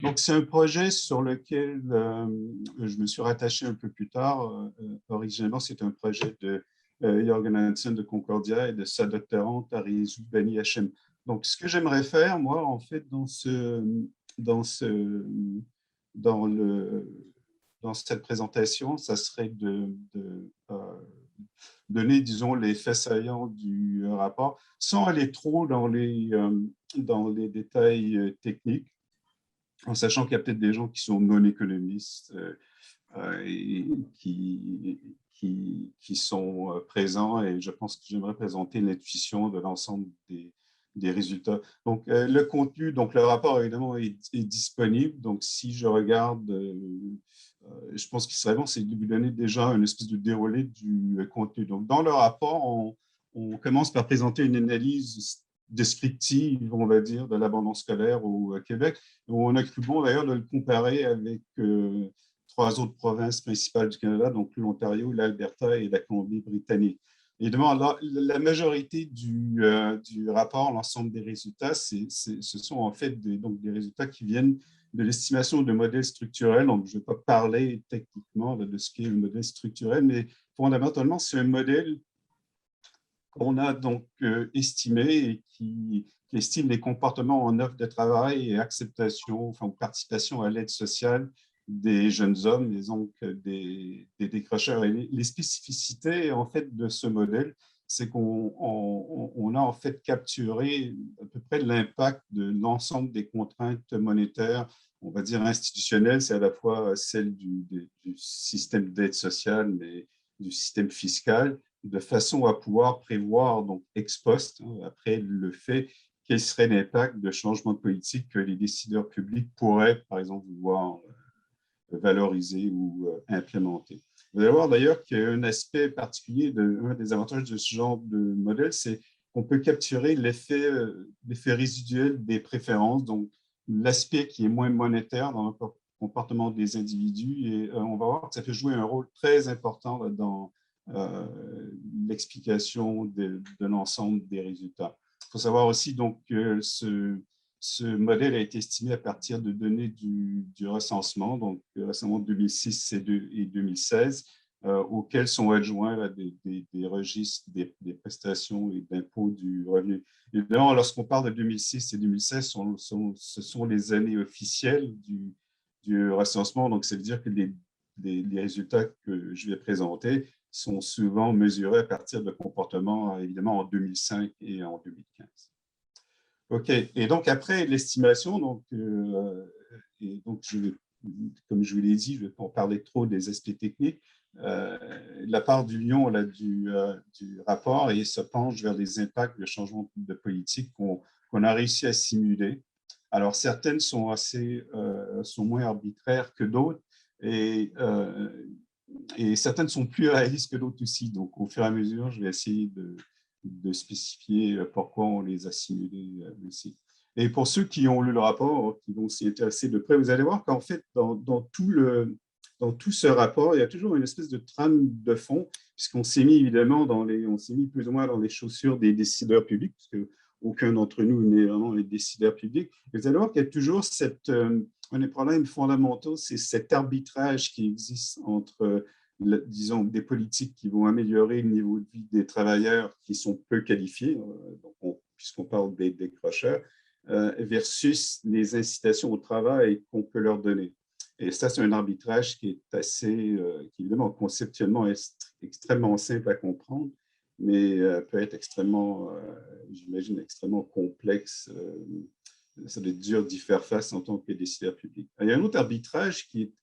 Donc, c'est un projet sur lequel je me suis rattaché un peu plus tard. Originellement, c'est un projet de Jürgen Hansen de Concordia et de sa doctorante Arizu Bani Hachem. Donc, ce que j'aimerais faire, moi, en fait, dans ce, dans le, dans cette présentation, ça serait donner, disons, les faits saillants du rapport, sans aller trop dans les détails techniques, en sachant qu'il y a peut-être des gens qui sont non économistes et qui sont présents, et je pense que j'aimerais présenter l'intuition de l'ensemble des résultats. Donc, le contenu, donc le rapport, évidemment, est disponible. Donc, si je regarde, je pense qu'il serait bon, c'est de vous donner déjà une espèce de déroulé du contenu. Donc, dans le rapport, on commence par présenter une analyse descriptive, on va dire, de l'abandon scolaire au Québec. On a cru bon, d'ailleurs, de le comparer avec trois autres provinces principales du Canada, donc l'Ontario, l'Alberta et la Colombie-Britannique. Évidemment, la majorité du rapport, l'ensemble des résultats, ce sont en fait donc des résultats qui viennent de l'estimation de modèles structurels. Donc, je ne vais pas parler techniquement de ce qu'est le modèle structurel, mais fondamentalement, c'est un modèle qu'on a donc estimé et qui estime les comportements en offre de travail et acceptation, enfin, participation à l'aide sociale des jeunes hommes, donc des décrocheurs. Et les spécificités en fait de ce modèle, c'est qu'on a en fait capturé à peu près l'impact de l'ensemble des contraintes monétaires, on va dire institutionnelles, c'est à la fois celle du système d'aide sociale, mais du système fiscal, de façon à pouvoir prévoir, donc ex post, après le fait, quel serait l'impact de changement de politique que les décideurs publics pourraient, par exemple, vouloir valoriser ou implémenter. Vous allez voir d'ailleurs qu'il y a un aspect particulier, un des avantages de ce genre de modèle, c'est qu'on peut capturer l'effet résiduel des préférences, donc l'aspect qui est moins monétaire dans le comportement des individus, et on va voir que ça peut jouer un rôle très important dans l'explication de l'ensemble des résultats. Il faut savoir aussi donc que ce modèle a été estimé à partir de données du recensement, donc le recensement de 2006 et 2016, auxquels sont adjoints là, des registres des prestations et d'impôts du revenu. Évidemment, lorsqu'on parle de 2006 et 2016, ce sont les années officielles du recensement, donc ça veut dire que les résultats que je vais présenter sont souvent mesurés à partir de comportements, évidemment, en 2005 et en 2015. OK. Et donc, après l'estimation, donc comme je vous l'ai dit, je ne vais pas en parler trop des aspects techniques. La part du lion là, du rapport et se penche vers les impacts de changement de politique qu'on a réussi à simuler. Alors, certaines sont moins arbitraires que d'autres et certaines sont plus réalistes que d'autres aussi. Donc, au fur et à mesure, je vais essayer de spécifier pourquoi on les a simulés aussi. Et pour ceux qui ont lu le rapport, qui vont s'y intéresser de près, vous allez voir qu'en fait, dans tout ce rapport, il y a toujours une espèce de trame de fond, puisqu'on s'est mis évidemment on s'est mis plus ou moins dans les chaussures des décideurs publics, parce que aucun d'entre nous n'est vraiment les décideurs publics. Et vous allez voir qu'il y a toujours un des problèmes fondamentaux, c'est cet arbitrage qui existe entre disons, des politiques qui vont améliorer le niveau de vie des travailleurs qui sont peu qualifiés, puisqu'on parle des décrocheurs, versus les incitations au travail qu'on peut leur donner. Et ça, c'est un arbitrage qui est qui évidemment, conceptuellement, est extrêmement simple à comprendre, mais peut être extrêmement, j'imagine, extrêmement complexe. Ça doit être dur d'y faire face en tant que décideur public. Il y a un autre arbitrage qui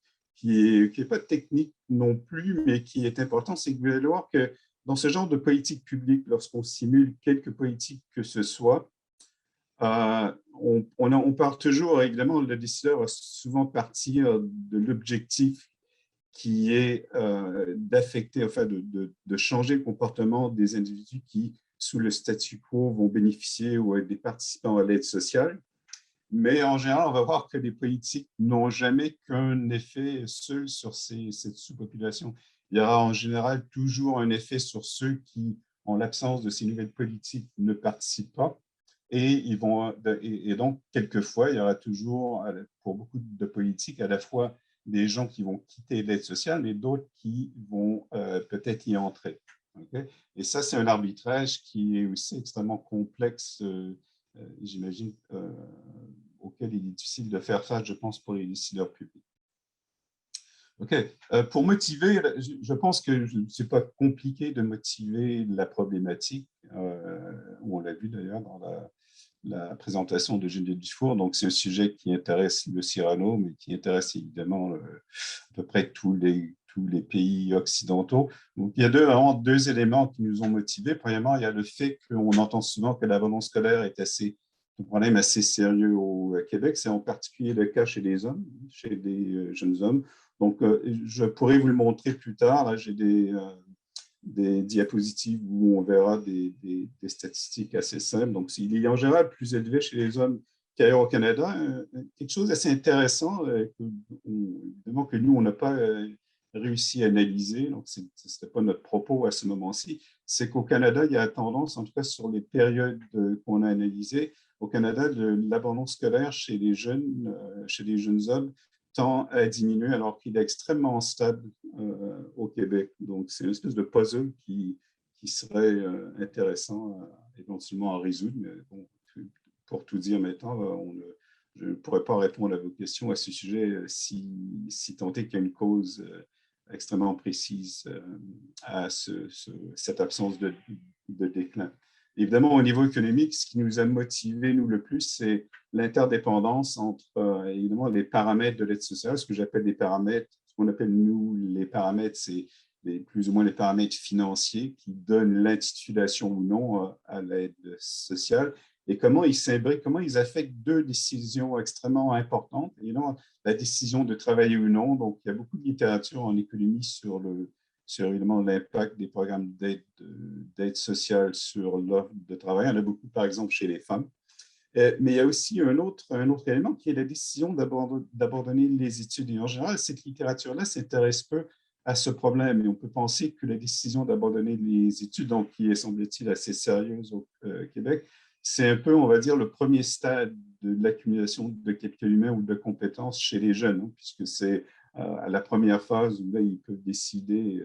est pas technique non plus, mais qui est important, c'est que vous allez voir que dans ce genre de politique publique, lorsqu'on simule quelque politique que ce soit, on part toujours, évidemment, le décideur va souvent partir de l'objectif qui est d'affecter, enfin de changer le comportement des individus qui, sous le statu quo, vont bénéficier ou être des participants à l'aide sociale. Mais en général, on va voir que les politiques n'ont jamais qu'un effet seul sur cette sous-population. Il y aura en général toujours un effet sur ceux qui, en l'absence de ces nouvelles politiques, ne participent pas. Et donc, quelquefois, il y aura toujours, pour beaucoup de politiques, à la fois des gens qui vont quitter l'aide sociale, mais d'autres qui vont peut-être y entrer. Okay? Et ça, c'est un arbitrage qui est aussi extrêmement complexe, j'imagine, auquel il est difficile de faire face, je pense, pour les décideurs publics. OK. Pour motiver, je pense que ce n'est pas compliqué de motiver la problématique. On l'a vu d'ailleurs dans la présentation de Geneviève Dufour. Donc, c'est un sujet qui intéresse le Cyrano, mais qui intéresse évidemment à peu près tous les pays occidentaux. Donc, il y a vraiment deux éléments qui nous ont motivés. Premièrement, il y a le fait qu'on entend souvent que l'abandon scolaire est un problème assez sérieux au Québec. C'est en particulier le cas chez les hommes, chez les jeunes hommes. Donc, je pourrais vous le montrer plus tard. Là, j'ai des diapositives où on verra des statistiques assez simples. Donc, il est en général plus élevé chez les hommes qu'ailleurs au Canada. Quelque chose d'assez intéressant, évidemment que nous, on n'a pas réussi à analyser, donc ce n'était pas notre propos à ce moment-ci, c'est qu'au Canada, il y a tendance, en tout cas sur les périodes qu'on a analysées, au Canada, l'abandon scolaire chez les jeunes hommes tend à diminuer alors qu'il est extrêmement stable au Québec. Donc, c'est une espèce de puzzle qui serait intéressant éventuellement à résoudre. Mais bon, pour tout dire maintenant, je ne pourrais pas répondre à vos questions à ce sujet si tant est qu'il y a une cause extrêmement précise à cette absence de déclin. Évidemment, au niveau économique, ce qui nous a motivés, nous, le plus, c'est l'interdépendance entre, évidemment, les paramètres de l'aide sociale, ce que j'appelle des paramètres, ce qu'on appelle, nous, les paramètres, c'est plus ou moins les paramètres financiers qui donnent l'intitulation ou non à l'aide sociale, et comment ils s'imbriquent, comment ils affectent deux décisions extrêmement importantes, et non, la décision de travailler ou non. Donc, il y a beaucoup de littérature en économie sur évidemment l'impact des programmes d'aide sociale sur l'offre de travail. Il y en a beaucoup, par exemple, chez les femmes. Mais il y a aussi un autre élément qui est la décision d'abandonner les études. Et en général, cette littérature-là s'intéresse peu à ce problème. Et on peut penser que la décision d'abandonner les études, donc qui est, semble-t-il, assez sérieuse au Québec, c'est un peu, on va dire, le premier stade de l'accumulation de capital humain ou de compétences chez les jeunes, hein, puisque c'est à la première phase où là, ils peuvent décider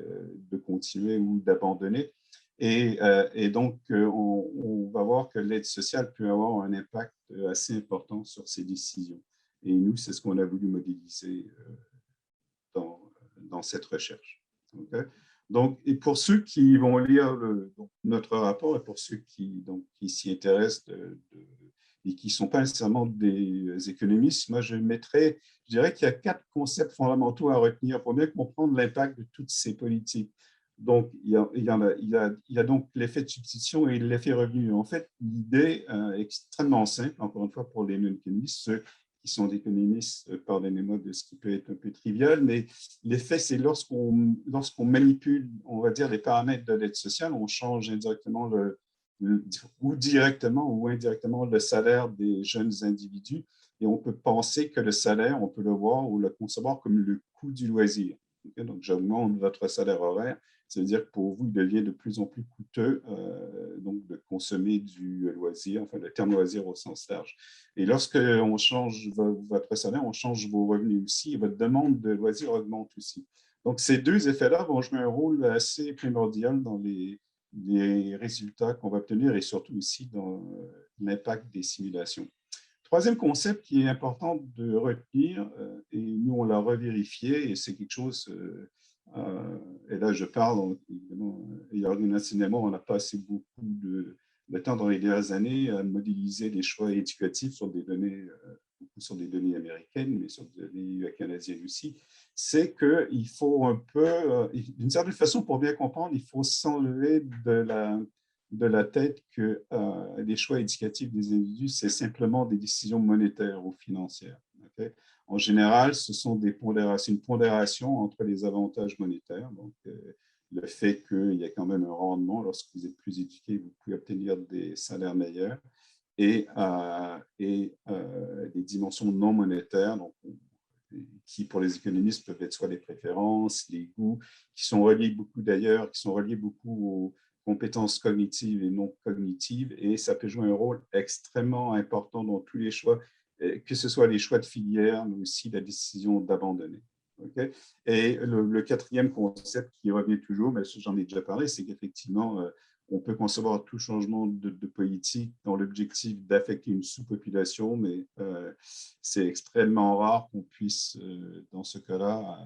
de continuer ou d'abandonner. Et donc, on va voir que l'aide sociale peut avoir un impact assez important sur ces décisions. Et nous, c'est ce qu'on a voulu modéliser dans cette recherche. Okay? Donc, et pour ceux qui vont lire notre rapport et pour ceux qui s'y intéressent et qui ne sont pas nécessairement des économistes, moi, je dirais qu'il y a 4 concepts fondamentaux à retenir pour bien comprendre l'impact de toutes ces politiques. Donc, il y a donc l'effet de substitution et l'effet revenu. En fait, l'idée est extrêmement simple, encore une fois, pour les non-économistes, ceux qui sont économistes, pardonnez-moi de ce qui peut être un peu trivial, mais l'effet, c'est lorsqu'on manipule, on va dire, les paramètres de l'aide sociale, on change indirectement ou directement ou indirectement le salaire des jeunes individus. Et on peut penser que le salaire, on peut le voir ou le concevoir comme le coût du loisir. Okay? Donc, j'augmente votre salaire horaire. Ça veut dire que pour vous, il devient de plus en plus coûteux donc de consommer du loisir, enfin le terme loisir au sens large. Et lorsqu'on change votre salaire, on change vos revenus aussi et votre demande de loisir augmente aussi. Donc, ces deux effets-là vont jouer un rôle assez primordial dans les résultats qu'on va obtenir et surtout aussi dans l'impact des simulations. Troisième concept qui est important de retenir, et nous on l'a revérifié, et c'est quelque chose, et là je parle, évidemment, et organisationnellement, on n'a pas assez beaucoup de temps dans les dernières années à modéliser les choix éducatifs sur des données, sur des données américaines, mais sur des données canadiennes aussi, c'est qu'il faut un peu, d'une certaine façon, pour bien comprendre, il faut s'enlever de la tête que les choix éducatifs des individus, c'est simplement des décisions monétaires ou financières. Okay? En général, ce sont une pondération entre les avantages monétaires, donc le fait qu'il y a quand même un rendement, lorsque vous êtes plus éduqué, vous pouvez obtenir des salaires meilleurs, et des dimensions non monétaires, donc, qui pour les économistes peuvent être soit les préférences, les goûts, qui sont reliés beaucoup d'ailleurs, qui sont reliés beaucoup compétences cognitives et non cognitives, et ça peut jouer un rôle extrêmement important dans tous les choix, que ce soit les choix de filière, mais aussi la décision d'abandonner. Okay? Et le quatrième concept qui revient toujours, mais j'en ai déjà parlé, c'est qu'effectivement, on peut concevoir tout changement de politique dans l'objectif d'affecter une sous-population, mais c'est extrêmement rare qu'on puisse, dans ce cas-là,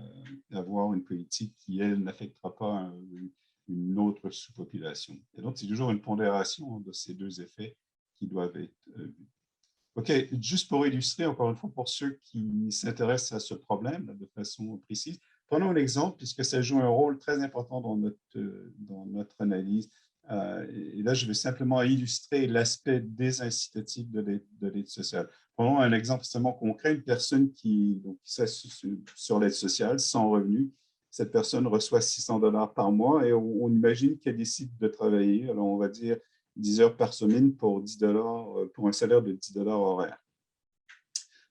avoir une politique qui, elle, n'affectera pas une autre sous-population. Et donc, c'est toujours une pondération de ces deux effets qui doivent être vus. OK, juste pour illustrer, encore une fois, pour ceux qui s'intéressent à ce problème de façon précise, prenons un exemple, puisque ça joue un rôle très important dans notre analyse. Et là, je vais simplement illustrer l'aspect désincitatif de l'aide sociale. Prenons un exemple extrêmement concret, une personne qui s'assure sur l'aide sociale, sans revenu. Cette personne reçoit 600 $ par mois et on imagine qu'elle décide de travailler. Alors, on va dire 10 heures par semaine pour 10 $, pour un salaire de 10 $ horaire.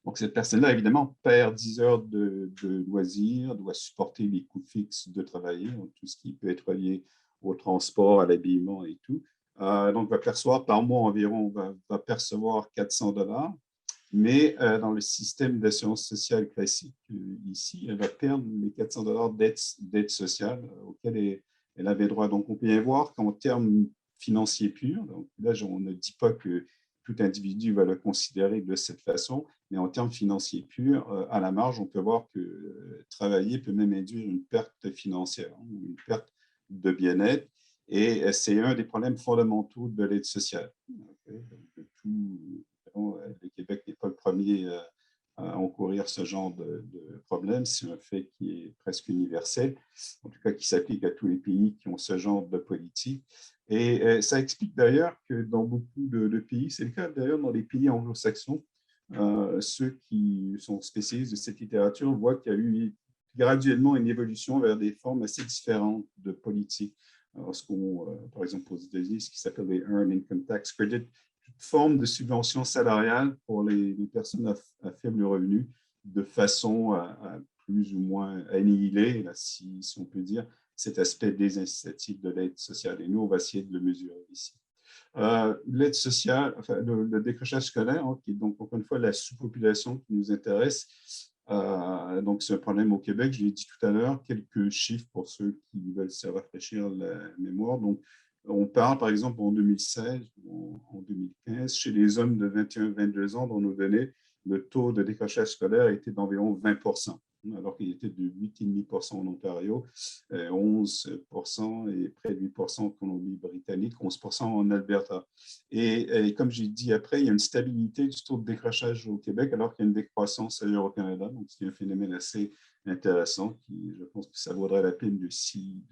Donc, cette personne-là, évidemment, perd 10 heures de loisirs, doit supporter les coûts fixes de travailler, donc tout ce qui peut être lié au transport, à l'habillement et tout. Donc, va percevoir par mois environ, va percevoir 400 $, mais dans le système d'assurance sociale classique, ici, elle va perdre les 400 $ d'aide sociale auxquelles elle avait droit. Donc, on peut bien voir qu'en termes financiers purs, donc là, on ne dit pas que tout individu va le considérer de cette façon, mais en termes financiers purs, à la marge, on peut voir que travailler peut même induire une perte financière, une perte de bien-être, et c'est un des problèmes fondamentaux de l'aide sociale. Le Québec n'est pas le premier à encourir ce genre de problème. C'est un fait qui est presque universel, en tout cas qui s'applique à tous les pays qui ont ce genre de politique. Et ça explique d'ailleurs que dans beaucoup de pays, c'est le cas d'ailleurs dans les pays anglo-saxons, ceux qui sont spécialistes de cette littérature voient qu'il y a eu graduellement une évolution vers des formes assez différentes de politique. Par exemple, aux États-Unis, ce qui s'appelle les Earned Income Tax Credit, toute forme de subvention salariale pour les personnes à faible revenu, de façon à plus ou moins annihiler, là, si on peut dire, cet aspect désincitatif de l'aide sociale. Et nous, on va essayer de le mesurer ici. L'aide sociale, enfin, le décrochage scolaire, qui est donc encore une fois la sous-population qui nous intéresse. Donc, c'est un problème au Québec, je l'ai dit tout à l'heure, quelques chiffres pour ceux qui veulent se rafraîchir la mémoire. Donc, on parle, par exemple, en 2016 ou en 2015, chez les hommes de 21-22 ans, dans nos données, le taux de décrochage scolaire était d'environ 20%, alors qu'il était de 8,5% en Ontario, 11% et près de 8% en Colombie-Britannique, 11% en Alberta. Et comme j'ai dit après, il y a une stabilité du taux de décrochage au Québec, alors qu'il y a une décroissance ailleurs au Canada. Donc, c'est un phénomène assez intéressant qui, je pense que ça vaudrait la peine de s'y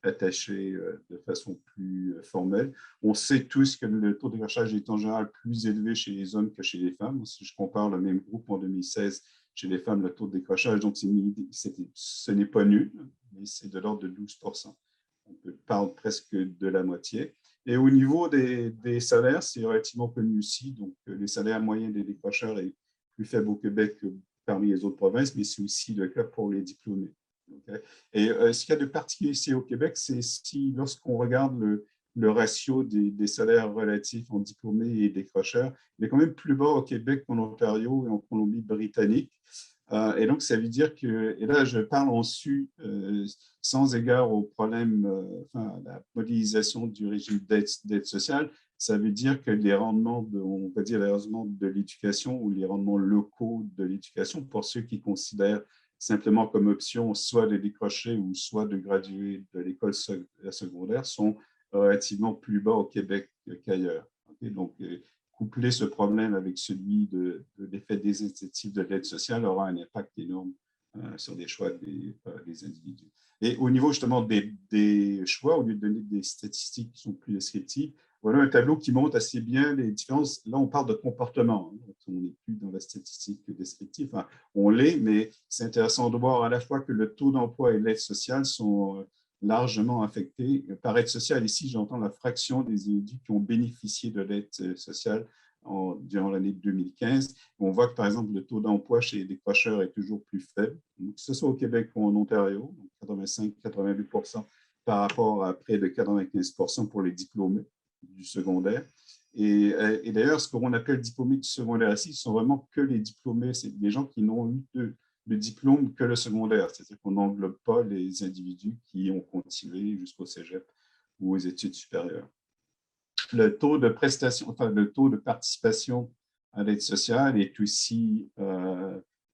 attaché de façon plus formelle. On sait tous que le taux de décrochage est en général plus élevé chez les hommes que chez les femmes. Si je compare le même groupe en 2016, chez les femmes, le taux de décrochage, donc ce n'est pas nul, mais c'est de l'ordre de 12%. On parle presque de la moitié. Et au niveau des salaires, c'est relativement connu aussi. Donc, les salaires moyens des décrocheurs est plus faible au Québec que parmi les autres provinces, mais c'est aussi le cas pour les diplômés. Okay. Et ce qu'il y a de particulier ici au Québec, c'est si lorsqu'on regarde le ratio des salaires relatifs en diplômés et décrocheurs, il est quand même plus bas au Québec qu'en Ontario et en Colombie-Britannique. Et donc, ça veut dire que, et là, je parle en su, sans égard au problème, à la modélisation du régime d'aide sociale, ça veut dire que les rendements, on va dire les rendements de l'éducation ou les rendements locaux de l'éducation, pour ceux qui considèrent simplement comme option soit de décrocher ou soit de graduer de l'école secondaire, sont relativement plus bas au Québec qu'ailleurs. Okay? Donc, coupler ce problème avec celui de l'effet désincitatif de l'aide sociale aura un impact énorme sur les choix des individus. Et au niveau justement des choix, au lieu de donner des statistiques qui sont plus descriptives, voilà un tableau qui montre assez bien les différences. Là, on parle de comportement. Hein. On n'est plus dans la statistique descriptive. Enfin, on l'est, mais c'est intéressant de voir à la fois que le taux d'emploi et l'aide sociale sont largement affectés. Par aide sociale, ici, j'entends la fraction des individus qui ont bénéficié de l'aide sociale durant l'année 2015. On voit que, par exemple, le taux d'emploi chez les décrocheurs est toujours plus faible, que ce soit au Québec ou en Ontario, 85-88% par rapport à près de 95% pour les diplômés du secondaire. Et d'ailleurs, ce qu'on appelle diplômés du secondaire ici, ce sont vraiment que les diplômés, c'est des gens qui n'ont eu de diplôme que le secondaire, c'est-à-dire qu'on n'englobe pas les individus qui ont continué jusqu'au cégep ou aux études supérieures. Le taux de prestation, enfin le taux de participation à l'aide sociale est aussi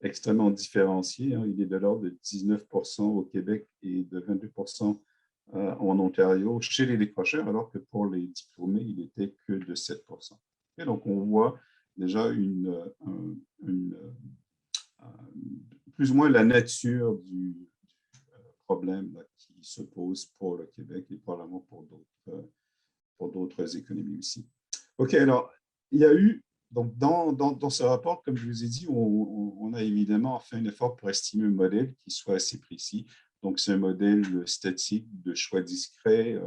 extrêmement différencié. Hein. Il est de l'ordre de 19% au Québec et de 22% en Ontario chez les décrocheurs, alors que pour les diplômés, il n'était que de 7%. Et donc, on voit déjà plus ou moins la nature du problème là, qui se pose pour le Québec et probablement pour d'autres économies aussi. OK, alors, il y a eu, donc dans ce rapport, comme je vous ai dit, on a évidemment fait un effort pour estimer un modèle qui soit assez précis. Donc, c'est un modèle statique de choix discret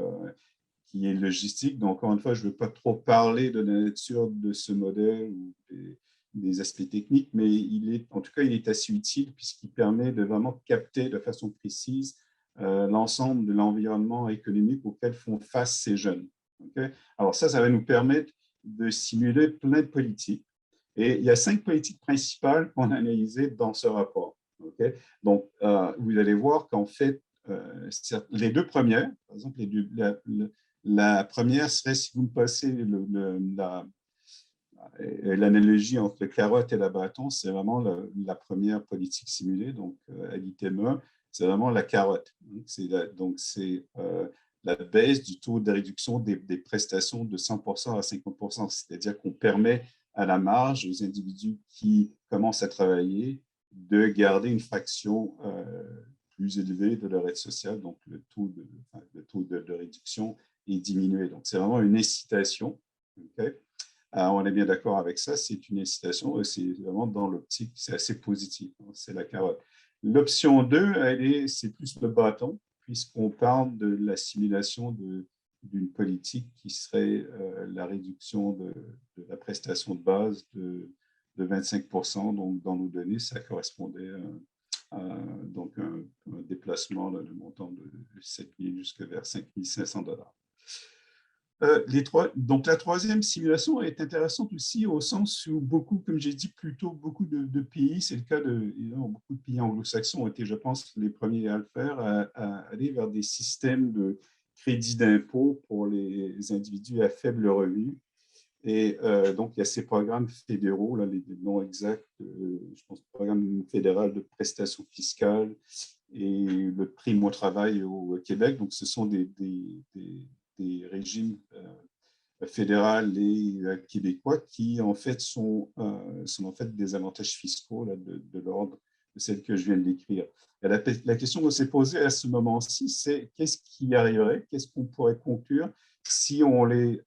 qui est logistique. Donc, encore une fois, je ne veux pas trop parler de la nature de ce modèle ou des aspects techniques, mais en tout cas, il est assez utile puisqu'il permet de vraiment capter de façon précise l'ensemble de l'environnement économique auquel font face ces jeunes. Okay? Alors ça va nous permettre de simuler plein de politiques. Et il y a 5 politiques principales qu'on a analysées dans ce rapport. Okay? Donc, vous allez voir qu'en fait, les 2 premières, par exemple, la première serait, si vous me passez l'analogie entre la carotte et la bâton, c'est vraiment la première politique simulée, donc à l'item 1, c'est vraiment la carotte. Donc, c'est la baisse du taux de réduction des prestations de 100% à 50%, c'est-à-dire qu'on permet à la marge aux individus qui commencent à travailler de garder une fraction plus élevée de leur aide sociale, donc le taux de réduction est diminué. Donc, c'est vraiment une incitation. Okay? On est bien d'accord avec ça, c'est une incitation, c'est vraiment dans l'optique, c'est assez positif, hein, c'est la carotte. L'option 2, c'est plus le bâton, puisqu'on parle de l'assimilation d'une politique qui serait la réduction de la prestation de base de 25%. Donc, dans nos données, ça correspondait à donc un déplacement de montant de 7 000 jusqu'à vers 5 500 $. Donc, la troisième simulation est intéressante aussi au sens où beaucoup, comme j'ai dit plus tôt, beaucoup de pays, c'est le cas beaucoup de pays anglo-saxons ont été, je pense, les premiers à le faire, à aller vers des systèmes de crédit d'impôt pour les individus à faible revenu. Et donc, il y a ces programmes fédéraux, là, les noms exacts, je pense, le programme fédéral de prestations fiscales et le prime au travail au Québec. Donc, ce sont des régimes fédéral et québécois qui en fait sont en fait des avantages fiscaux là, de l'ordre de celle que je viens de décrire. La question qu'on s'est posée à ce moment-ci, c'est qu'est-ce qui arriverait, qu'est-ce qu'on pourrait conclure si on les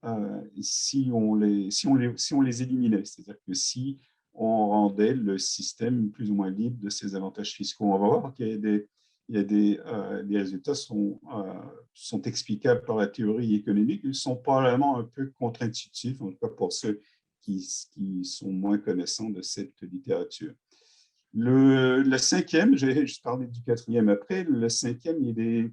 éliminait, c'est-à-dire que si on rendait le système plus ou moins libre de ces avantages fiscaux. On va voir qu'il y a les résultats sont explicables par la théorie économique. Ils sont probablement un peu contre-intuitifs, en tout cas pour ceux qui sont moins connaissants de cette littérature. Le cinquième, j'ai parlé du quatrième après, le cinquième, il est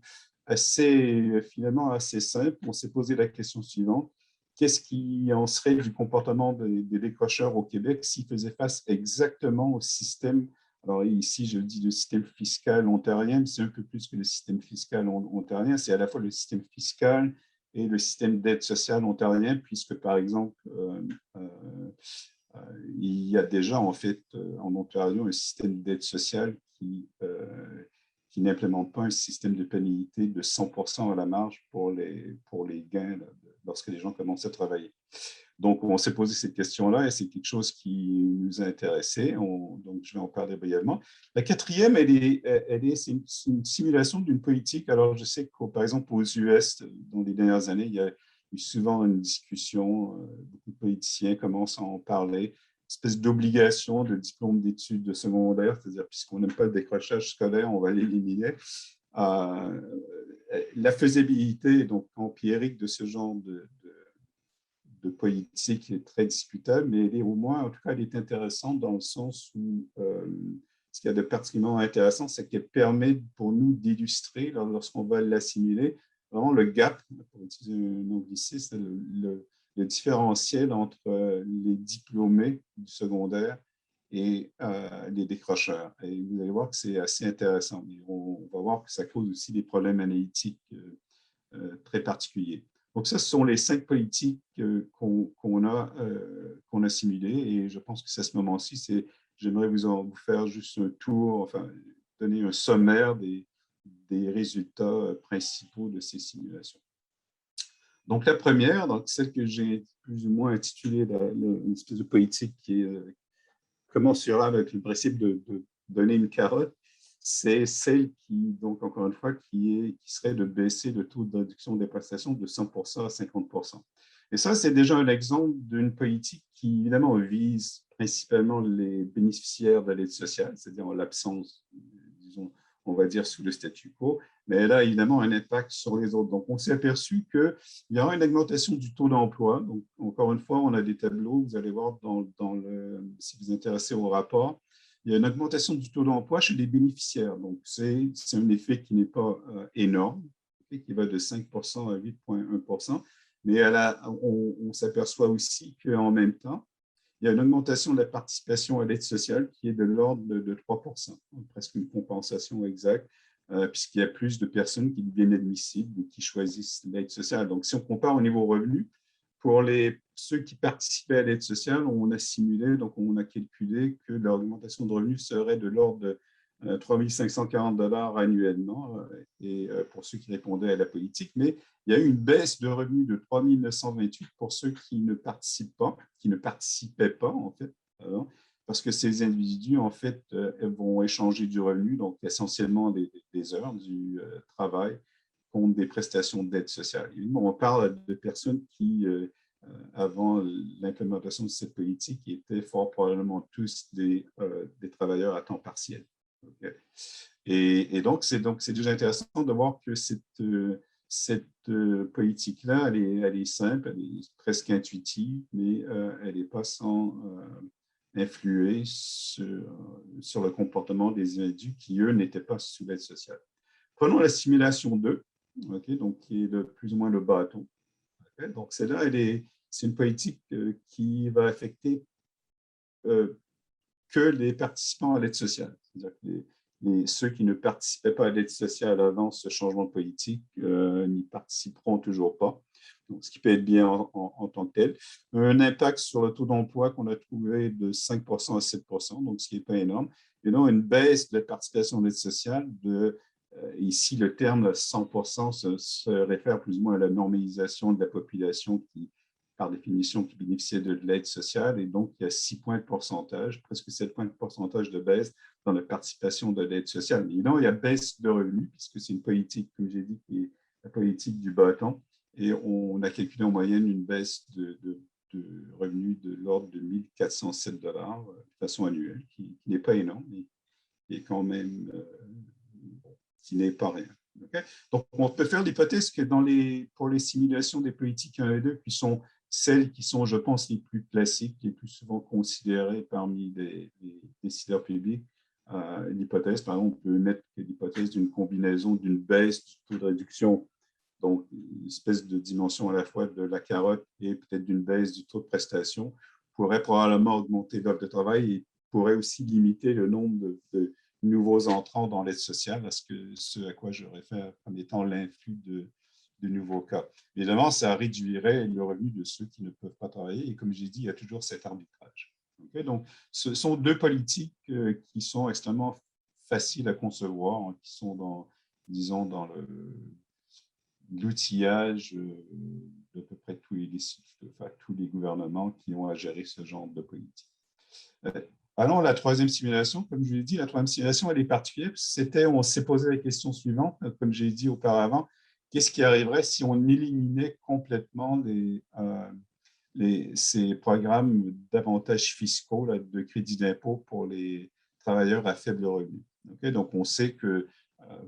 finalement assez simple. On s'est posé la question suivante. Qu'est-ce qui en serait du comportement des décrocheurs au Québec s'ils faisaient face exactement au système? Alors ici, je dis le système fiscal ontarien, mais c'est un peu plus que le système fiscal ontarien. C'est à la fois le système fiscal et le système d'aide sociale ontarien, puisque par exemple, il y a déjà en fait en Ontario un système d'aide sociale qui n'implémente pas un système de pénalité de 100% à la marge pour les gains là, lorsque les gens commencent à travailler. Donc, on s'est posé cette question-là et c'est quelque chose qui nous a intéressés. Donc, je vais en parler brièvement. La quatrième, c'est une simulation d'une politique. Alors, je sais que, par exemple, aux US, dans les dernières années, il y a eu souvent une discussion. Beaucoup de politiciens commencent à en parler. Une espèce d'obligation de diplôme d'études de secondaire, c'est-à-dire, puisqu'on n'aime pas le décrochage scolaire, on va l'éliminer. La faisabilité donc empirique de ce genre de politique est très discutable, mais elle est au moins, en tout cas, elle est intéressante dans le sens où ce qu'il y a de particulièrement intéressant, c'est qu'elle permet pour nous d'illustrer, lorsqu'on va l'assimiler, vraiment le gap, pour utiliser un anglicisme, le différentiel entre les diplômés du secondaire et les décrocheurs. Et vous allez voir que c'est assez intéressant. On va voir que ça cause aussi des problèmes analytiques très particuliers. Donc, ça, ce sont les 5 politiques qu'on a simulées. Et je pense que c'est à ce moment-ci, j'aimerais vous faire juste un tour, enfin, donner un sommaire des résultats principaux de ces simulations. Donc, la première, donc celle que j'ai plus ou moins intitulée une espèce de politique qui commensurable avec le principe de donner une carotte, c'est celle qui, donc encore une fois, qui serait de baisser le taux de réduction des prestations de 100% à 50%. Et ça, c'est déjà un exemple d'une politique qui, évidemment, vise principalement les bénéficiaires de l'aide sociale, c'est-à-dire en l'absence, disons, on va dire, sous le statu quo, mais elle a évidemment un impact sur les autres. Donc, on s'est aperçu qu'il y aura une augmentation du taux d'emploi. Donc, encore une fois, on a des tableaux, vous allez voir si vous êtes intéressé au rapport, il y a une augmentation du taux d'emploi chez les bénéficiaires. Donc, c'est un effet qui n'est pas énorme, qui va de 5% à 8,1%, mais on s'aperçoit aussi qu'en même temps, il y a une augmentation de la participation à l'aide sociale qui est de l'ordre de 3%, presque une compensation exacte, puisqu'il y a plus de personnes qui deviennent admissibles ou qui choisissent l'aide sociale. Donc, si on compare au niveau revenu, pour ceux qui participaient à l'aide sociale, on a simulé, donc on a calculé que l'augmentation de revenus serait de l'ordre de 3 540 $ annuellement, et pour ceux qui répondaient à la politique, mais il y a eu une baisse de revenus de 3 928 pour ceux qui ne participaient pas, en fait, parce que ces individus, en fait, vont échanger du revenu, donc essentiellement des heures du travail, contre des prestations d'aide sociale. On parle de personnes qui, avant l'implémentation de cette politique, étaient fort probablement tous des travailleurs à temps partiel. Okay. Et donc, c'est déjà intéressant de voir que cette politique-là, elle est simple, elle est presque intuitive, mais elle n'est pas sans influer sur le comportement des individus qui, eux, n'étaient pas sous l'aide sociale. Prenons la simulation 2, okay, donc, qui est plus ou moins le bâton. Okay. Donc, celle-là, c'est une politique qui va affecter que les participants à l'aide sociale. C'est-à-dire que ceux qui ne participaient pas à l'aide sociale avant ce changement de politique n'y participeront toujours pas, donc, ce qui peut être bien en tant que tel. Un impact sur le taux d'emploi qu'on a trouvé de 5% à 7%, donc ce qui n'est pas énorme. Et donc, une baisse de la participation à l'aide sociale ici, le terme 100% se réfère plus ou moins à la normalisation de la population qui, par définition, qui bénéficiait de l'aide sociale. Et donc, il y a 6 points de pourcentage, presque 7 points de pourcentage de baisse dans la participation de l'aide sociale. Et donc, il y a baisse de revenus, puisque c'est une politique, comme j'ai dit, qui est la politique du bâton. Et on a calculé en moyenne une baisse de revenus de l'ordre de 1 407 $ de façon annuelle, qui n'est pas énorme, mais qui est quand même, qui n'est pas rien. Okay? Donc, on peut faire l'hypothèse que pour les simulations des politiques 1 et 2, qui sont celles qui sont, je pense, les plus classiques, les plus souvent considérées parmi les décideurs publics, l'hypothèse, par exemple, on peut mettre l'hypothèse d'une combinaison d'une baisse du taux de réduction, donc une espèce de dimension à la fois de la carotte et peut-être d'une baisse du taux de prestation, pourrait probablement augmenter l'offre de travail et pourrait aussi limiter le nombre de nouveaux entrants dans l'aide sociale, ce à quoi je réfère comme étant l'influx de nouveaux cas. Évidemment, ça réduirait le revenu de ceux qui ne peuvent pas travailler. Et comme j'ai dit, il y a toujours cet arbitrage. Okay? Donc, ce sont deux politiques qui sont extrêmement faciles à concevoir, hein, qui sont disons, dans l'outillage d'à peu près tous les gouvernements qui ont à gérer ce genre de politique. Allons à la troisième simulation. Comme je l'ai dit, la troisième simulation, elle est particulière. On s'est posé la question suivante, comme j'ai dit auparavant, qu'est-ce qui arriverait si on éliminait complètement ces programmes d'avantages fiscaux, là, de crédit d'impôt pour les travailleurs à faible revenu. Okay? Donc, on sait que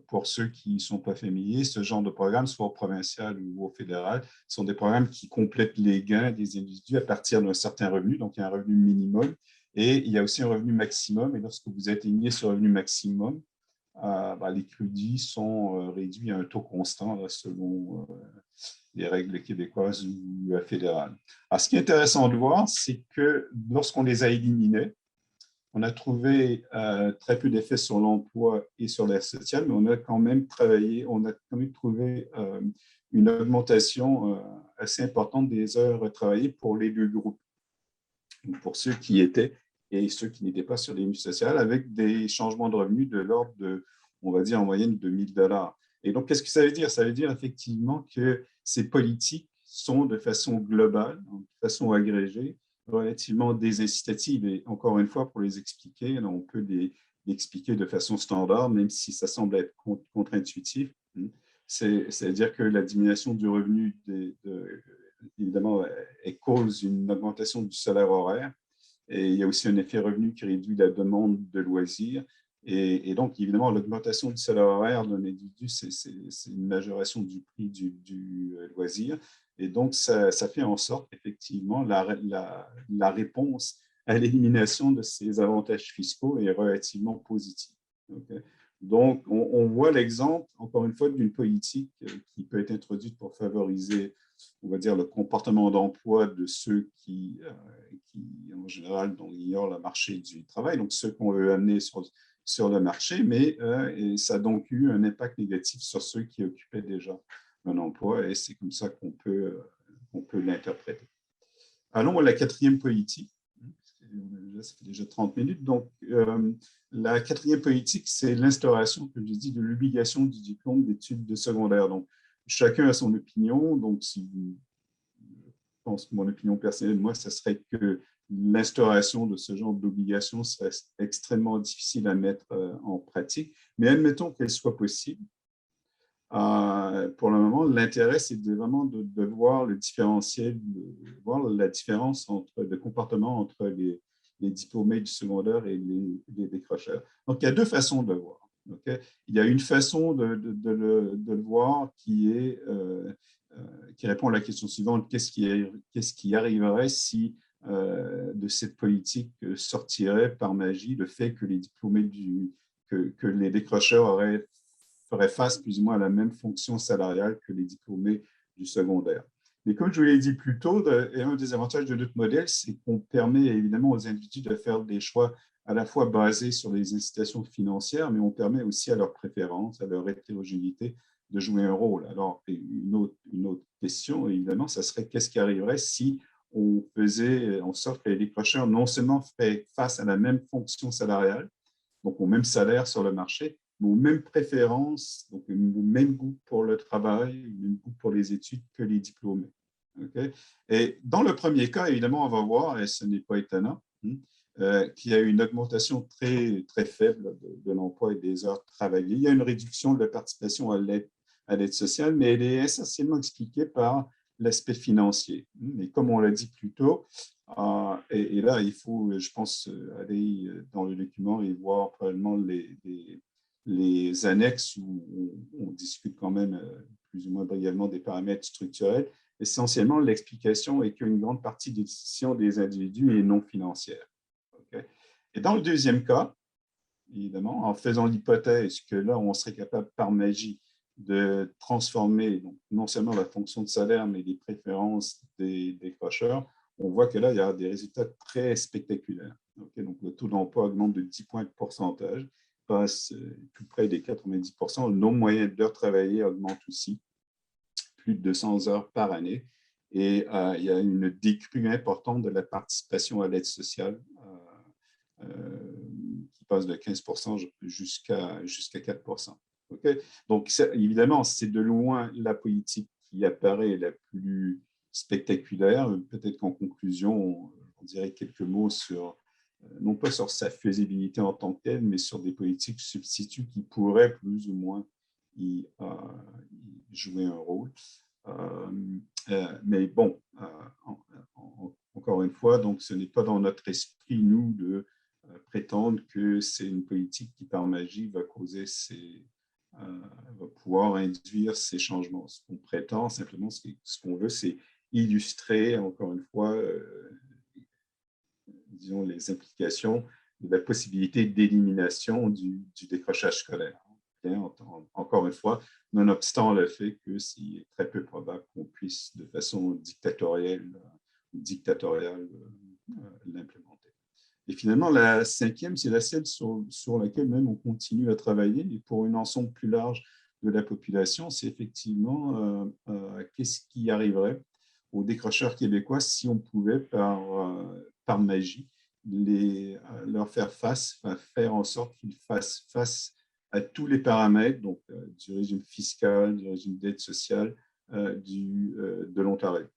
pour ceux qui ne sont pas familiers, ce genre de programme, soit au provincial ou au fédéral, sont des programmes qui complètent les gains des individus à partir d'un certain revenu. Donc, il y a un revenu minimum et il y a aussi un revenu maximum. Et lorsque vous atteignez ce revenu maximum, les crédits sont réduits à un taux constant là, selon les règles québécoises ou fédérales. Alors, ce qui est intéressant de voir, c'est que lorsqu'on les a éliminés, on a trouvé très peu d'effets sur l'emploi et sur l'air social, mais on a quand même trouvé une augmentation assez importante des heures travaillées pour les deux groupes, pour ceux qui étaient et ceux qui n'étaient pas sur les missions sociales, avec des changements de revenus de l'ordre de, on va dire en moyenne, de 1 000 $. Et donc, qu'est-ce que ça veut dire? Ça veut dire effectivement que ces politiques sont de façon globale, de façon agrégée, relativement désincitatives. Et encore une fois, pour les expliquer, on peut les expliquer de façon standard, même si ça semble être contre-intuitif. C'est-à-dire que la diminution du revenu, évidemment, elle cause une augmentation du salaire horaire. Et il y a aussi un effet revenu qui réduit la demande de loisirs. Et donc, évidemment, l'augmentation du salaire horaire d'un individu, c'est une majoration du prix du loisir. Et donc, ça fait en sorte qu'effectivement, la réponse à l'élimination de ces avantages fiscaux est relativement positive. Okay? Donc, on voit l'exemple, encore une fois, d'une politique qui peut être introduite pour favoriser, on va dire, le comportement d'emploi de ceux qui en général, ignorent le marché du travail, donc ceux qu'on veut amener sur le marché, mais ça a donc eu un impact négatif sur ceux qui occupaient déjà un emploi, et c'est comme ça qu'on peut l'interpréter. Allons à la quatrième politique. Ça fait déjà 30 minutes. Donc, la quatrième politique, c'est l'instauration, comme je dis, de l'obligation du diplôme d'études de secondaire. Donc, chacun a son opinion. Donc, si je pense que mon opinion personnelle, moi, ce serait que l'instauration de ce genre d'obligation serait extrêmement difficile à mettre en pratique. Mais admettons qu'elle soit possible. Pour le moment, l'intérêt, c'est vraiment de voir le différentiel, de voir la différence de comportement entre les diplômés du secondaire et les décrocheurs. Donc, il y a deux façons de le voir. Okay? Il y a une façon de le voir qui répond à la question suivante, qu'est-ce qui arriverait si de cette politique sortirait par magie le fait que les diplômés que les décrocheurs ferait face plus ou moins à la même fonction salariale que les diplômés du secondaire. Mais comme je vous l'ai dit plus tôt, un des avantages de notre modèle, c'est qu'on permet évidemment aux individus de faire des choix à la fois basés sur les incitations financières, mais on permet aussi à leurs préférences, à leur hétérogénéité de jouer un rôle. Alors, une autre question, évidemment, ça serait qu'est-ce qui arriverait si on faisait en sorte que les décrocheurs non seulement feraient face à la même fonction salariale, donc au même salaire sur le marché, aux mêmes préférences, donc au même goût pour le travail, le même goût pour les études que les diplômés. Okay? Et dans le premier cas, évidemment, on va voir, et ce n'est pas étonnant, qu'il y a une augmentation très, très faible de l'emploi et des heures travaillées. Il y a une réduction de la participation à l'aide sociale, mais elle est essentiellement expliquée par l'aspect financier. Et comme on l'a dit plus tôt, et là, il faut, je pense, aller dans le document et voir probablement les annexes où on discute quand même plus ou moins brièvement des paramètres structurels. Essentiellement, l'explication est qu'une grande partie des décisions des individus est non financière. Okay? Et dans le deuxième cas, évidemment, en faisant l'hypothèse que là, on serait capable par magie de transformer donc, non seulement la fonction de salaire, mais les préférences des décrocheurs, on voit que là, il y a des résultats très spectaculaires. Okay? Donc, le taux d'emploi augmente de 10 points de pourcentage, passe tout près des 90%. Le nombre moyen d'heures travaillées augmente aussi, plus de 200 heures par année. Et il y a une décrue importante de la participation à l'aide sociale qui passe de 15% jusqu'à 4%. Okay? Donc, évidemment, c'est de loin la politique qui apparaît la plus spectaculaire. Peut-être qu'en conclusion, on dirait quelques mots sur, non pas sur sa faisabilité en tant que telle, mais sur des politiques substituts qui pourraient plus ou moins y jouer un rôle. Mais bon, encore une fois, donc ce n'est pas dans notre esprit, nous, de prétendre que c'est une politique qui, par magie, va pouvoir induire ces changements. Ce qu'on prétend, simplement, ce qu'on veut, c'est illustrer, encore une fois, disons, les implications de la possibilité d'élimination du décrochage scolaire. bien, encore une fois, nonobstant le fait que c'est très peu probable qu'on puisse, de façon dictatoriale l'implémenter. Et finalement, la cinquième, c'est la celle sur laquelle même on continue à travailler, et pour une ensemble plus large de la population, c'est effectivement qu'est-ce qui arriverait aux décrocheurs québécois si on pouvait, par magie, leur faire face, faire en sorte qu'ils fassent face à tous les paramètres, donc du régime fiscal, du régime d'aide sociale de l'Ontario.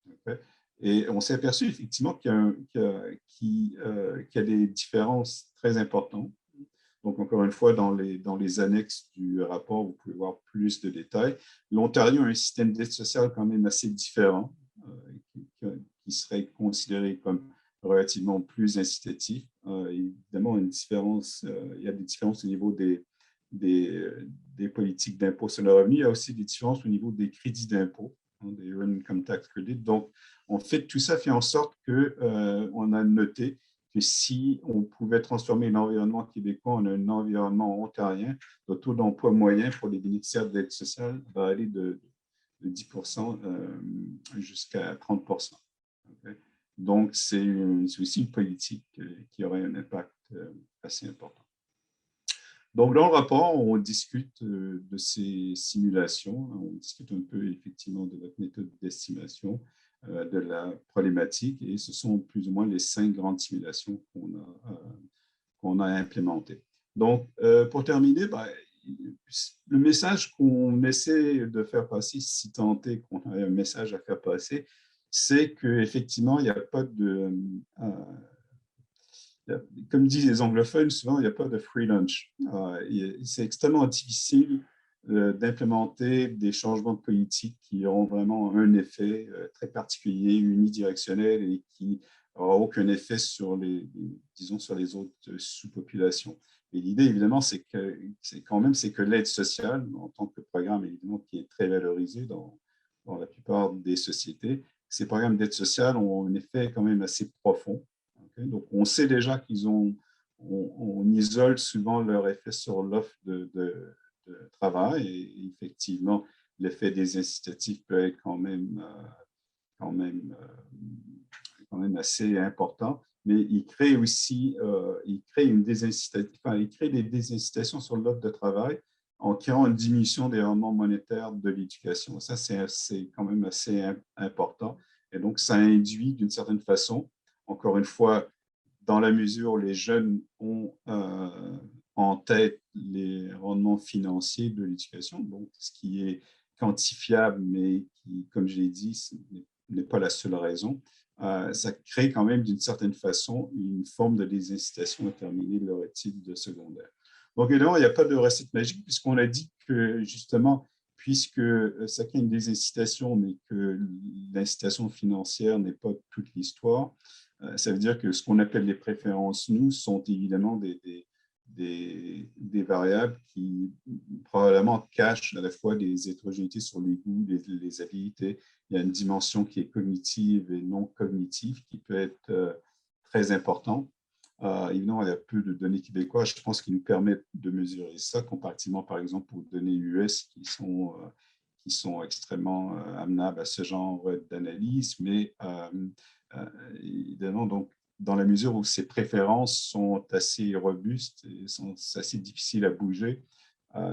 Okay? Et on s'est aperçu effectivement qu'il y a des différences très importantes. Donc, encore une fois, dans les annexes du rapport, vous pouvez voir plus de détails. L'Ontario a un système d'aide sociale quand même assez différent, qui serait considéré comme relativement plus incitatif. Évidemment, il y a des différences au niveau des politiques d'impôt sur le revenu. Il y a aussi des différences au niveau des crédits d'impôt, des Earned Income Tax Credit. Donc, en fait, tout ça fait en sorte qu'on a noté que si on pouvait transformer l'environnement québécois en un environnement ontarien, le taux d'emploi moyen pour les bénéficiaires d'aide sociale va aller de 10% jusqu'à 30%. Okay? Donc, c'est aussi une politique qui aurait un impact assez important. Donc, dans le rapport, on discute de ces simulations, on discute un peu effectivement de notre méthode d'estimation, de la problématique, et ce sont plus ou moins les 5 grandes simulations qu'on a implémentées. Donc, pour terminer, le message qu'on essaie de faire passer, si tant est qu'on a un message à faire passer, c'est qu'effectivement, il n'y a pas de... comme disent les anglophones, souvent, il n'y a pas de free lunch. C'est extrêmement difficile d'implémenter des changements de politique qui auront vraiment un effet très particulier, unidirectionnel, et qui n'aura aucun effet sur sur les autres sous-populations. Et l'idée, évidemment, c'est que l'aide sociale, en tant que programme, évidemment, qui est très valorisé dans la plupart des sociétés, ces programmes d'aide sociale ont un effet quand même assez profond. Okay? Donc, on sait déjà on isole souvent leur effet sur l'offre de travail, et effectivement, l'effet des incitatifs peut être quand même assez important, mais il crée aussi il crée des désincitations sur l'offre de travail en créant une diminution des rendements monétaires de l'éducation. Ça, c'est quand même assez important. Et donc, ça induit d'une certaine façon, encore une fois, dans la mesure où les jeunes ont en tête les rendements financiers de l'éducation, donc ce qui est quantifiable, mais qui, comme je l'ai dit, n'est pas la seule raison, ça crée quand même d'une certaine façon une forme de désincitation à terminer leur étude de secondaire. Donc, évidemment, il n'y a pas de recette magique, puisqu'on a dit que, justement, puisque ça crée une désincitation, mais que l'incitation financière n'est pas toute l'histoire, ça veut dire que ce qu'on appelle les préférences, nous, sont évidemment des variables qui probablement cachent à la fois des hétérogénéités sur les goûts, les habiletés. Il y a une dimension qui est cognitive et non cognitive qui peut être très importante. Évidemment, il y a peu de données québécoises, je pense, qui nous permettent de mesurer ça, comparativement, par exemple, aux données US qui sont extrêmement amenables à ce genre d'analyse, mais évidemment, donc, dans la mesure où ces préférences sont assez robustes et sont assez difficiles à bouger,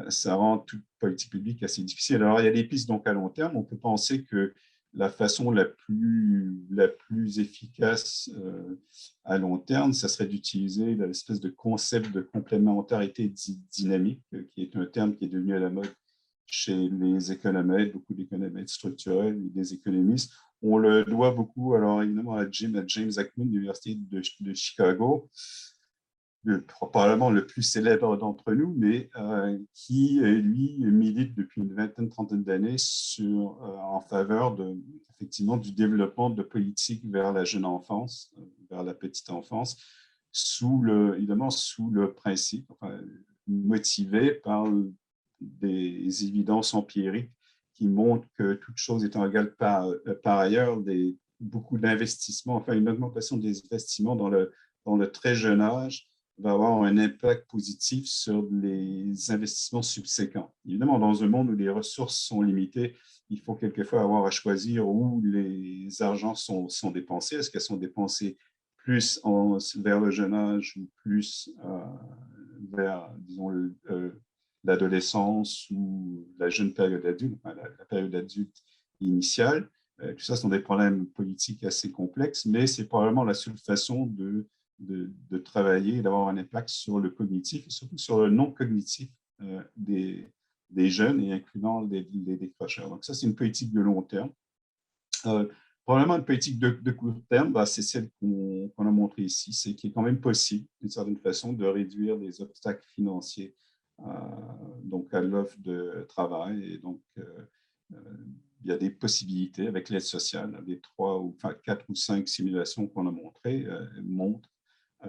ça rend toute politique publique assez difficile. Alors, il y a des pistes donc à long terme. On peut penser que la façon la plus efficace à long terme, ça serait d'utiliser l'espèce de concept de complémentarité dynamique, qui est un terme qui est devenu à la mode chez les économètres, beaucoup d'économètres structurels et des économistes. On le doit beaucoup, alors évidemment, à James Ackman de l'Université de Chicago, probablement le plus célèbre d'entre nous, mais qui, lui, milite depuis une vingtaine, trentaine d'années en faveur effectivement, du développement de politiques vers la jeune enfance, vers la petite enfance, évidemment sous le principe, motivé par des évidences empiriques qui montrent que toute chose étant égale par ailleurs, beaucoup d'investissements, une augmentation des investissements dans le très jeune âge va avoir un impact positif sur les investissements subséquents. Évidemment, dans un monde où les ressources sont limitées, il faut quelquefois avoir à choisir où les argents sont dépensés. Est-ce qu'elles sont dépensées plus vers le jeune âge ou plus vers, disons, l'adolescence ou la jeune période adulte, enfin, la période adulte initiale. Tout ça sont des problèmes politiques assez complexes, mais c'est probablement la seule façon de travailler et d'avoir un impact sur le cognitif et surtout sur le non cognitif des jeunes et incluant les décrocheurs. Donc ça, c'est une politique de long terme. Probablement une politique de court terme, c'est celle qu'on a montrée ici, c'est qu'il est quand même possible, d'une certaine façon, de réduire les obstacles financiers donc à l'offre de travail. Et donc, il y a des possibilités avec l'aide sociale. Les 4 ou 5 simulations qu'on a montrées montrent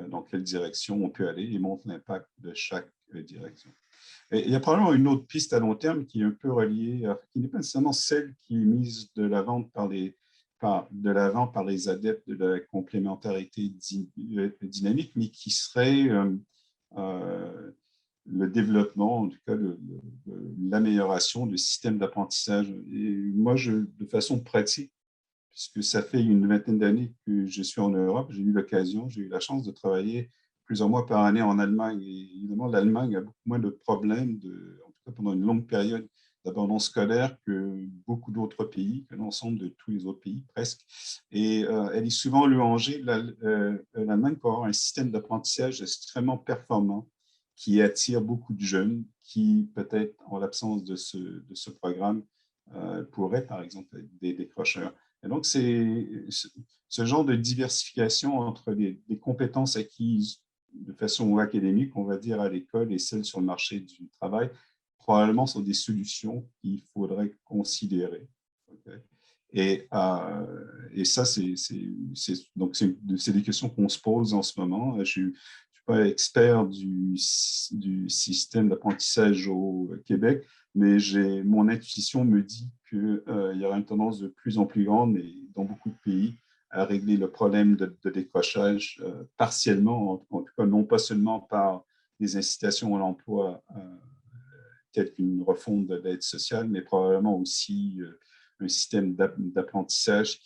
dans quelle direction on peut aller et montrent l'impact de chaque direction. Et il y a probablement une autre piste à long terme qui est un peu reliée, qui n'est pas nécessairement celle qui est mise de l'avant par les adeptes de la complémentarité dynamique, mais qui serait le développement, en tout cas l'amélioration du système d'apprentissage. Et moi, de façon pratique, puisque ça fait une vingtaine d'années que je suis en Europe, j'ai eu la chance de travailler plusieurs mois par année en Allemagne. Et évidemment, l'Allemagne a beaucoup moins de problèmes, en tout cas pendant une longue période, d'abandon scolaire que beaucoup d'autres pays, que l'ensemble de tous les autres pays presque. Et elle est souvent louangée, l'Allemagne, pour avoir un système d'apprentissage extrêmement performant qui attire beaucoup de jeunes qui, peut-être en l'absence de ce programme, pourraient, par exemple, être des décrocheurs. Et donc, c'est ce genre de diversification entre les compétences acquises de façon académique, on va dire, à l'école et celles sur le marché du travail, probablement sont des solutions qu'il faudrait considérer. Okay? Et ça, c'est des questions qu'on se pose en ce moment. Je ne suis pas expert du système d'apprentissage au Québec, mais mon intuition me dit qu'il y aura une tendance de plus en plus grande, et dans beaucoup de pays, à régler le problème de décrochage partiellement, en tout cas non pas seulement par des incitations à l'emploi telles qu'une refonte de l'aide sociale, mais probablement aussi un système d'apprentissage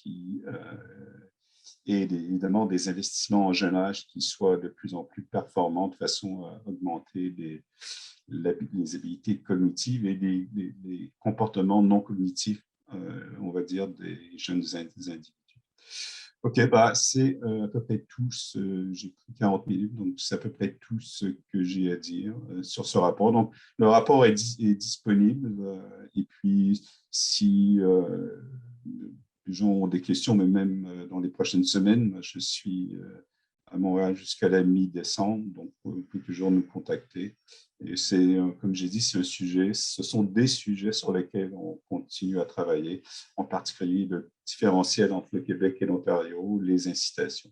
et évidemment des investissements en jeune âge qui soient de plus en plus performants de façon à augmenter les habiletés cognitives et les comportements non cognitifs, on va dire, des jeunes individus. OK, c'est à peu près tout. J'ai pris 40 minutes, donc c'est à peu près tout ce que j'ai à dire sur ce rapport. Donc, le rapport est disponible. Et puis, si les gens ont des questions, mais même dans les prochaines semaines, je suis à Montréal jusqu'à la mi-décembre, donc vous pouvez toujours nous contacter. Et c'est, comme j'ai dit, ce sont des sujets sur lesquels on continue à travailler, en particulier le différentiel entre le Québec et l'Ontario, les incitations.